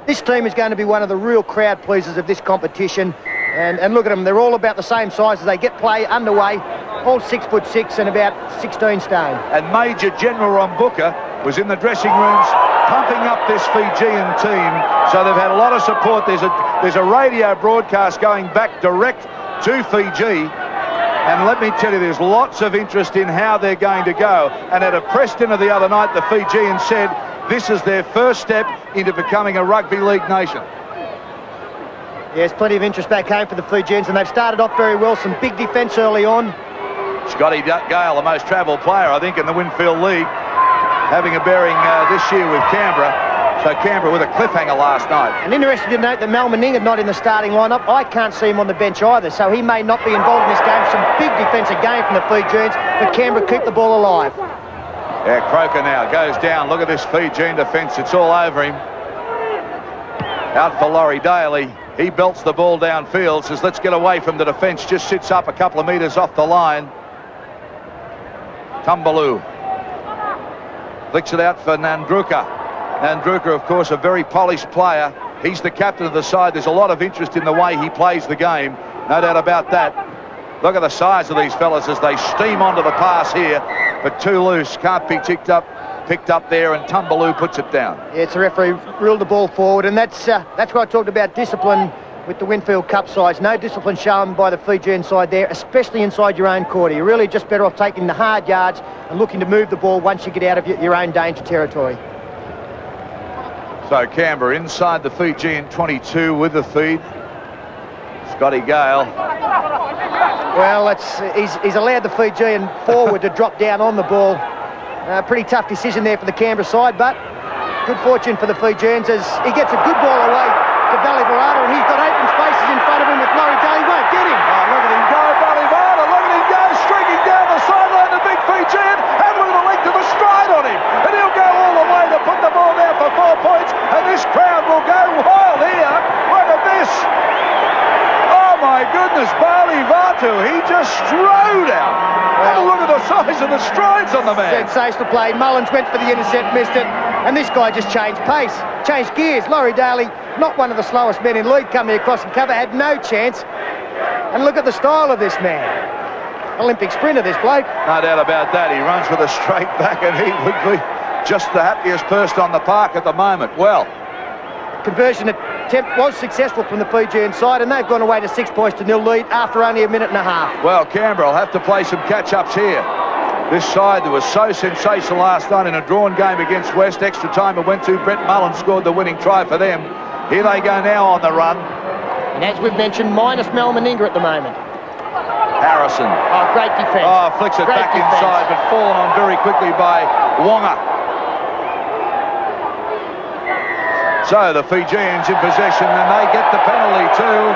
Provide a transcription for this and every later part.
This team is going to be one of the real crowd pleasers of this competition. And look at them, they're all about the same size as they get play underway, all 6'6" and about 16 stone. And Major General Rambuka was in the dressing rooms pumping up this Fijian team, so they've had a lot of support. There's a radio broadcast going back direct to Fiji, and let me tell you, there's lots of interest in how they're going to go. And at a press dinner the other night, the Fijians said this is their first step into becoming a rugby league nation. Yes, plenty of interest back home for the Fijians, and they've started off very well. Some big defence early on. Scotty Gale, the most travelled player, I think, in the Winfield League, having a bearing this year with Canberra. So Canberra with a cliffhanger last night. And interesting to note that Mal Meninga not in the starting lineup. I can't see him on the bench either, so he may not be involved in this game. Some big defensive game from the Fijians, but Canberra keep the ball alive. Yeah, Croker now goes down. Look at this Fijian defence. It's all over him. Out for Laurie Daly. He belts the ball downfield, says let's get away from the defence. Just sits up a couple of metres off the line. Tumbaloo flicks it out for Nandruka. Nandruka, of course, a very polished player. He's the captain of the side. There's a lot of interest in the way he plays the game. No doubt about that. Look at the size of these fellas as they steam onto the pass here, but too loose. Can't be picked up there, and Tumbaloo puts it down. Yeah, it's the referee ruled the ball forward, and that's what I talked about, discipline with the Winfield Cup sides. No discipline shown by the Fijian side there, especially inside your own quarter. You're really just better off taking the hard yards and looking to move the ball once you get out of your own danger territory. So Canberra inside the Fijian 22 with the feed. Scotty Gale. Well, he's allowed the Fijian forward to drop down on the ball. Pretty tough decision there for the Canberra side, but good fortune for the Fijians as he gets a good ball away to Ballyvarada, and he's got open spaces in front of him with Laurie Daly. Won't get him. Oh, look at him go, Ballyvarada. Look at him go, streaking down the sideline, the big Fijian, and look at the length of the stride on him. And he'll go all the way to put the ball down for 4 points, and this crowd will go wild here. Look at this. Oh my goodness, Ballyvarada, he just strode out. Well, look at the size of the strides on the man. Sensational play. Mullins went for the intercept, missed it, and this guy just changed pace, changed gears. Laurie Daly, not one of the slowest men in league, coming across and cover, had no chance. And look at the style of this man. Olympic sprinter, this bloke. No doubt about that. He runs with a straight back, and he would be just the happiest person on the park at the moment. Well, conversion attempt was successful from the Fijian side, and they've gone away to 6 points to 0 lead after only a minute and a half. Well, Canberra will have to play some catch-ups here. This side that was so sensational last night in a drawn game against West. Extra time it went to. Brett Mullen scored the winning try for them. Here they go now on the run. And as we've mentioned, minus Mal Meninga at the moment. Harrison. Oh, great defence. Oh, flicks it back inside, but fallen on very quickly by Wonga. So the Fijians in possession, and they get the penalty too.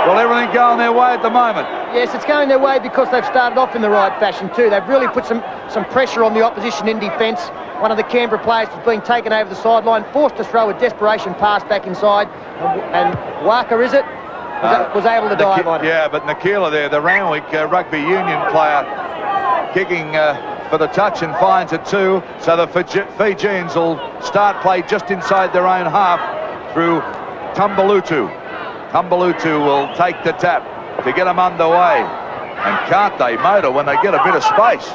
Well, everything going their way at the moment. Yes, it's going their way because they've started off in the right fashion too. They've really put some pressure on the opposition in defence. One of the Canberra players was being taken over the sideline, forced to throw a desperation pass back inside, and Walker, is it? Was able to dive on it. Yeah, but Nakila there, the Randwick rugby union player, kicking for the touch and finds it too. So the Fijians will start play just inside their own half through Tumbalutu. Tumbalutu will take the tap to get them underway. And can't they motor when they get a bit of space?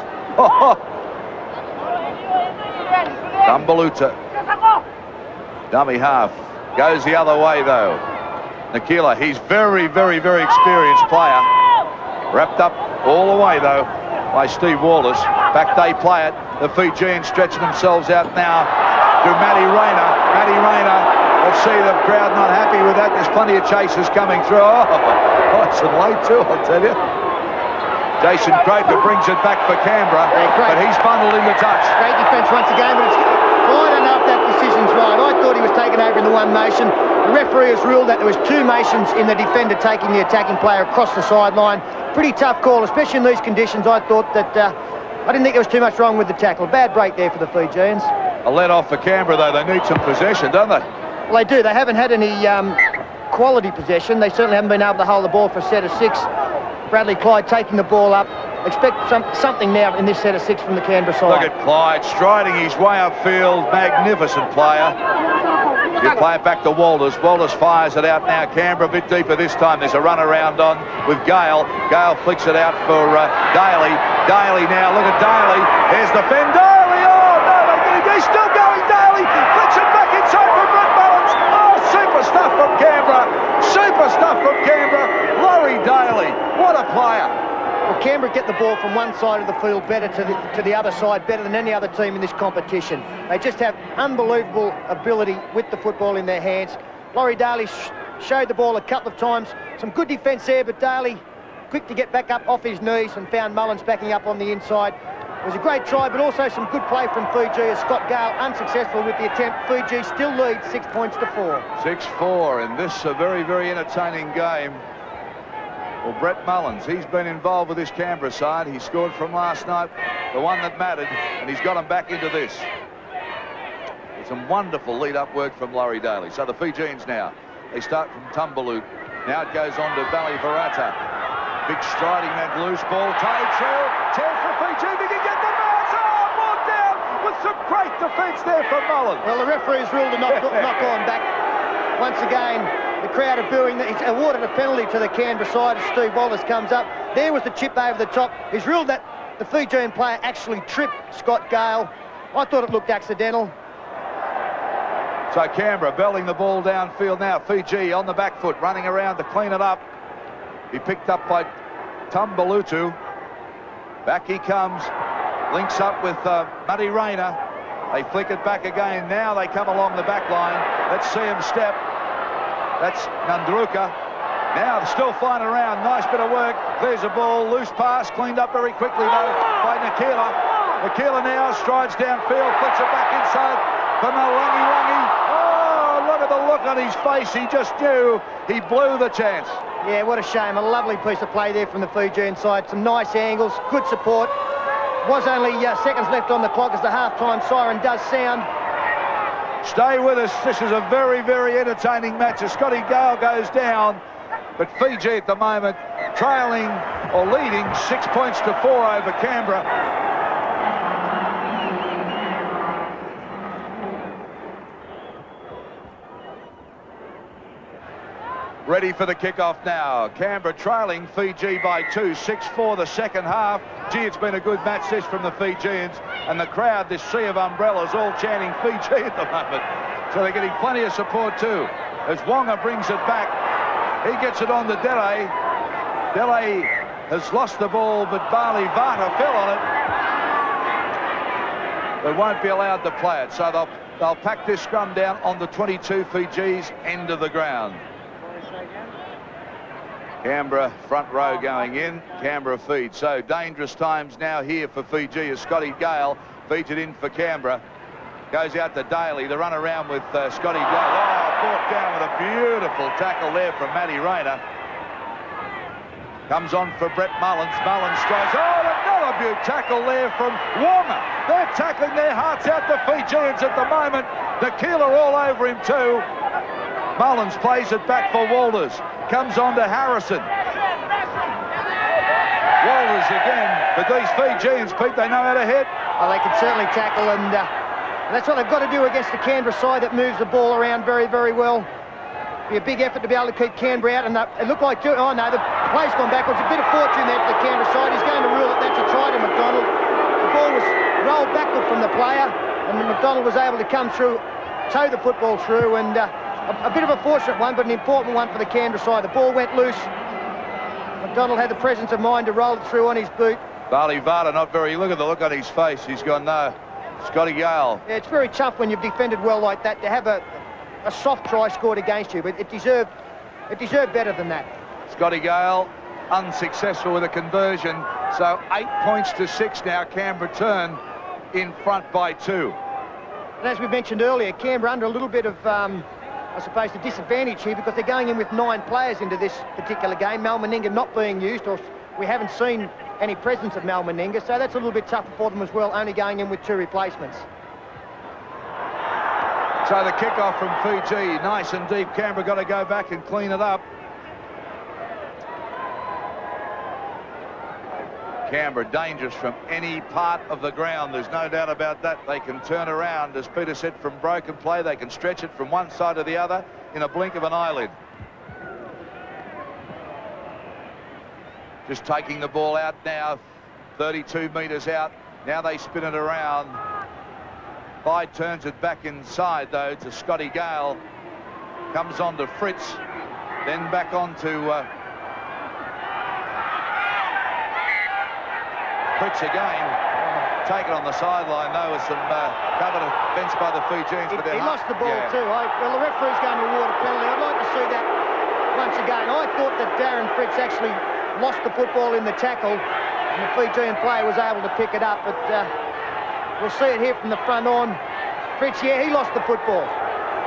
Tumbalutu. Dummy half. Goes the other way though. Nakila, he's very, very, very experienced player. Wrapped up all the way though by Steve Wallace. Back they play it. The Fijians stretching themselves out now to Matty Rayner. Matty Rayner. Let's see the crowd not happy with that. There's plenty of chasers coming through. Oh, nice and late too, I'll tell you. Jason Croker brings it back for Canberra, but he's bundled in the touch. Great defence once again, but I don't know if that decision's right. I thought he was taken over in the one motion. The referee has ruled that there was 2 motions in the defender taking the attacking player across the sideline. Pretty tough call, especially in these conditions. I thought that I didn't think there was too much wrong with the tackle. Bad break there for the Fijians. A let off for Canberra though. They need some possession, don't they? Well, they do. They haven't had any quality possession. They certainly haven't been able to hold the ball for a set of 6. Bradley Clyde taking the ball up. Expect something now in this set of 6 from the Canberra side. Look at Clyde striding his way upfield. Magnificent player. You play it back to Walters. Walters fires it out now. Canberra a bit deeper this time. There's a run around on with Gale. Gale flicks it out for Daly. Daly now. Look at Daly. Here's the Finn. Daly. Oh, no. He's still going. Daly flicks it back inside for Brett Mullins. Oh, super stuff from Canberra. Super stuff from Canberra. Laurie Daly. What a player. Well, Canberra get the ball from one side of the field better to the other side, better than any other team in this competition. They just have unbelievable ability with the football in their hands. Laurie Daly showed the ball a couple of times. Some good defence there, but Daly quick to get back up off his knees and found Mullins backing up on the inside. It was a great try, but also some good play from Fiji as Scott Gale unsuccessful with the attempt. Fiji still leads 6 points to 4. 6-4, and this a very, very entertaining game. Well, Brett Mullins, he's been involved with this Canberra side. He scored from last night, the one that mattered, and he's got him back into this. It's some wonderful lead-up work from Laurie Daly. So the Fijians now, they start from Tumbaloo. Now it goes on to Ballyvarata. Big striding that loose ball. Tied through. Chance for Fiji. They can get the mouse. Oh, brought down with some great defence there from Mullins. Well, the referee's ruled a knock-on back. Once again, the crowd are booing. He's awarded a penalty to the Canberra side as Steve Walters comes up. There was the chip over the top. He's ruled that the Fijian player actually tripped Scott Gale. I thought it looked accidental. So Canberra belting the ball downfield now. Fiji on the back foot, running around to clean it up. He picked up by Tumbalutu. Back he comes. Links up with Muddy Rayner. They flick it back again. Now they come along the back line. Let's see him step. That's Nandruka. Now still flying around. Nice bit of work. There's a ball. Loose pass. Cleaned up very quickly though by Nakila. Nakila now strides downfield. Flicks it back inside for Malangi. Oh, look at the look on his face. He just knew he blew the chance. Yeah, what a shame. A lovely piece of play there from the Fijian side. Some nice angles. Good support. Was only seconds left on the clock as the half-time siren does sound. Stay with us. This is a very, very entertaining match as Scotty Gale goes down. But Fiji at the moment trailing or leading 6 points to 4 over Canberra. Ready for the kickoff now. Canberra trailing Fiji by 2, 6-4 the second half. Gee, it's been a good match this from the Fijians, and the crowd, this sea of umbrellas, all chanting Fiji at the moment. So they're getting plenty of support too. As Wonga brings it back, he gets it on to Dele. Dele has lost the ball, but Ballyvarata fell on it. They won't be allowed to play it, so they'll pack this scrum down on the 22 Fiji's end of the ground. Canberra front row going in, Canberra feed. So dangerous times now here for Fiji as Scotty Gale feeds it in for Canberra. Goes out to Daly, the run around with Scotty Gale. Oh, brought down with a beautiful tackle there from Matty Rayner. Comes on for Brett Mullins. Mullins tries, oh, another beaut tackle there from Wonga. They're tackling their hearts out, the Fijians at the moment. Nakila all over him too. Mullins plays it back for Walters. Comes on to Harrison. Walters again. But these Fijians, Pete, they know how to hit. Well, they can certainly tackle, and that's what they've got to do against the Canberra side that moves the ball around very, very well. Be a big effort to be able to keep Canberra out, and it looked like, oh no, the play's gone backwards. A bit of fortune there for the Canberra side. He's going to rule it. That's a try to McDonald. The ball was rolled backward from the player, and McDonald was able to come through, tow the football through, and a bit of a fortunate one, but an important one for the Canberra side. The ball went loose. McDonald had the presence of mind to roll it through on his boot. Ballyvarata not very, look at the look on his face. He's gone, no. Scotty Gale. Yeah, it's very tough when you've defended well like that to have a soft try scored against you, but it deserved better than that. Scotty Gale unsuccessful with a conversion. So 8 points to 6 now. Canberra turn in front by 2. And as we mentioned earlier, Canberra under a little bit of I suppose the disadvantage here because they're going in with 9 players into this particular game. Mal Meninga not being used, or we haven't seen any presence of Mal Meninga, so that's a little bit tougher for them as well, only going in with 2 replacements. So the kickoff from Fiji, nice and deep. Canberra got to go back and clean it up. Canberra dangerous from any part of the ground. There's no doubt about that. They can turn around, as Peter said, from broken play. They can stretch it from one side to the other in a blink of an eyelid. Just taking the ball out now, 32 metres out. Now they spin it around. Clyde turns it back inside, though, to Scotty Gale. Comes on to Fritz, then back on to Fritz again. Taken on the sideline, though, with some covered offence by the Fijians. He lost the ball too. Well, the referee's going to award a penalty. I'd like to see that once again. I thought that Darren Fritz actually lost the football in the tackle, and the Fijian player was able to pick it up, but we'll see it here from the front on. Fritz, yeah, he lost the football.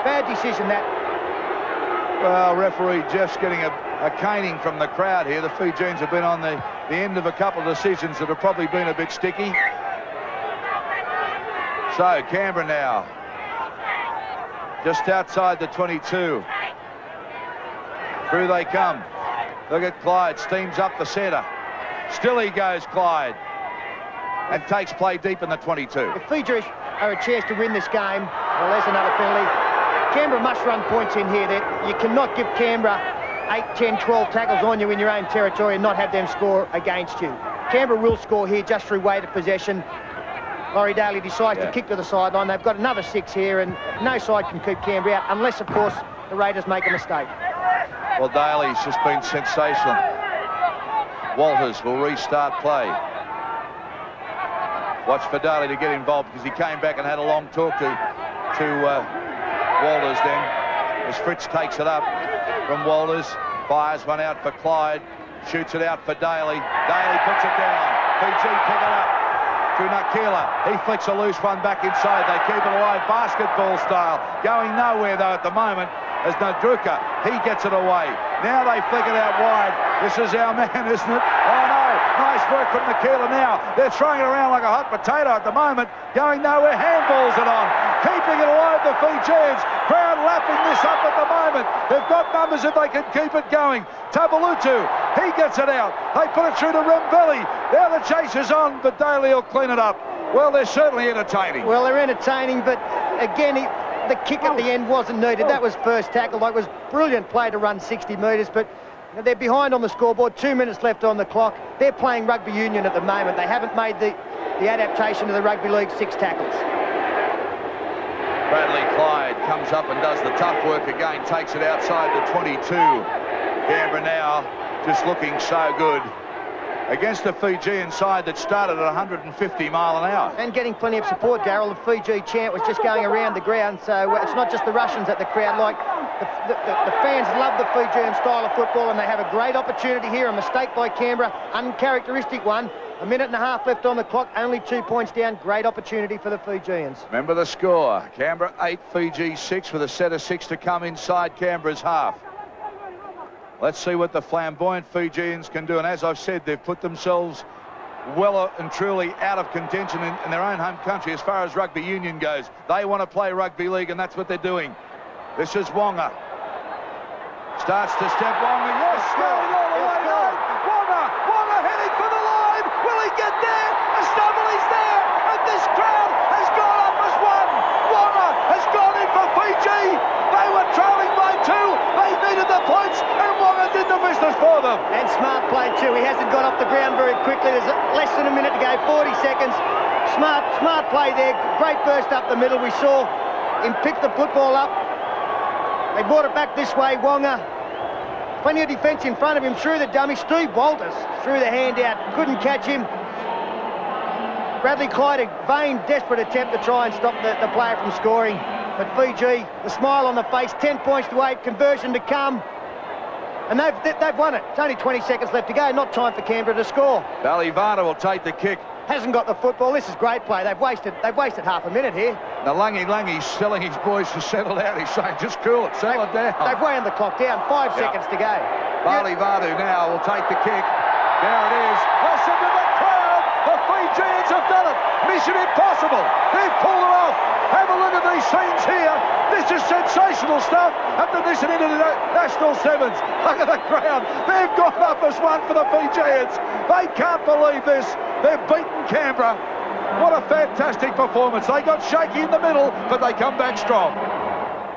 Bad decision, that. Well, referee Jeff's getting a caning from the crowd here. The Fijians have been on the end of a couple of decisions that have probably been a bit sticky. So, Canberra now, just outside the 22. Through they come. Look at Clyde, steams up the centre. Still he goes, Clyde, and takes play deep in the 22. If Fiji are a chance to win this game, well, there's another penalty. Canberra must run points in here. You cannot give Canberra 8, 10, 12 tackles on you in your own territory and not have them score against you. Canberra will score here just through weight of possession. Laurie Daly decides to kick to the sideline. They've got another 6 here, and no side can keep Canberra out unless, of course, the Raiders make a mistake. Well, Daly's just been sensational. Walters will restart play. Watch for Daly to get involved, because he came back and had a long talk to Walters then, as Fritz takes it up from Walters, fires one out for Clyde, shoots it out for Daly. Daly puts it down. Fiji pick it up to Nakila. He flicks a loose one back inside. They keep it alive, basketball style. Going nowhere, though, at the moment, as Nadruka, he gets it away. Now they flick it out wide. This is our man, isn't it? Oh, no. Nice work from Nakila now. They're throwing it around like a hot potato at the moment. Going nowhere. Handballs it on. Keeping it alive, the Fijians. Crowd lapping this up at the moment. They've got numbers if they can keep it going. Tabalutu, he gets it out. They put it through to Rimbelli. Now the chase is on, but Daly will clean it up. Well, they're certainly entertaining. Well, they're entertaining, but again, the kick at the end wasn't needed. That was first tackle. It was brilliant play to run 60 metres, but they're behind on the scoreboard. 2 minutes left on the clock. They're playing rugby union at the moment. They haven't made the adaptation to the rugby league 6 tackles. Bradley Clyde comes up and does the tough work again, takes it outside the 22. Canberra now just looking so good against a Fijian side that started at 150 mile an hour. And getting plenty of support, Darryl. The Fiji chant was just going around the ground, so it's not just the Russians that the crowd like. The fans love the Fijian style of football, and they have a great opportunity here. A mistake by Canberra, uncharacteristic one. 1.5 minutes left on the clock, only 2 points down. Great opportunity for the Fijians. Remember the score. Canberra 8, Fiji 6, with a set of 6 to come inside Canberra's half. Let's see what the flamboyant Fijians can do. And as I've said, they've put themselves well and truly out of contention in their own home country as far as rugby union goes. They want to play rugby league, and that's what they're doing. This is Wonga. Starts to step Wonga. Yes, scoring all the way down. Wonga heading for the line. Will he get there? A stumble, he's there. And this crowd has gone up as one. Wonga has gone in for Fiji. They were trailing by 2. They needed the points, and Wonga did the business for them. And smart play too. He hasn't got off the ground very quickly. There's less than a minute to go, 40 seconds. Smart play there. Great burst up the middle. We saw him pick the football up. They brought it back this way, Wonga. Plenty of defence in front of him, through the dummy. Steve Walters threw the hand out, couldn't catch him. Bradley Clyde, a vain, desperate attempt to try and stop the player from scoring. But Fiji, the smile on the face, 10 points to 8, conversion to come. And they've won it. It's only 20 seconds left to go, not time for Canberra to score. Balivana will take the kick. Hasn't got the football. This is great play. They've wasted half a minute here. Now Langi's telling his boys to settle down. He's saying, just cool it, settle it down. They've wound the clock down, 5 seconds to go. Balivana now will take the kick. There it is. Listen to the crowd. The Fijians have done it. Mission impossible. They've pulled it off. Have a look at these scenes here. This This is sensational stuff after this and into the National Sevens. Look at the crowd. They've gone up as one for the Fijians. They can't believe this. They've beaten Canberra. What a fantastic performance. They got shaky in the middle, but they come back strong.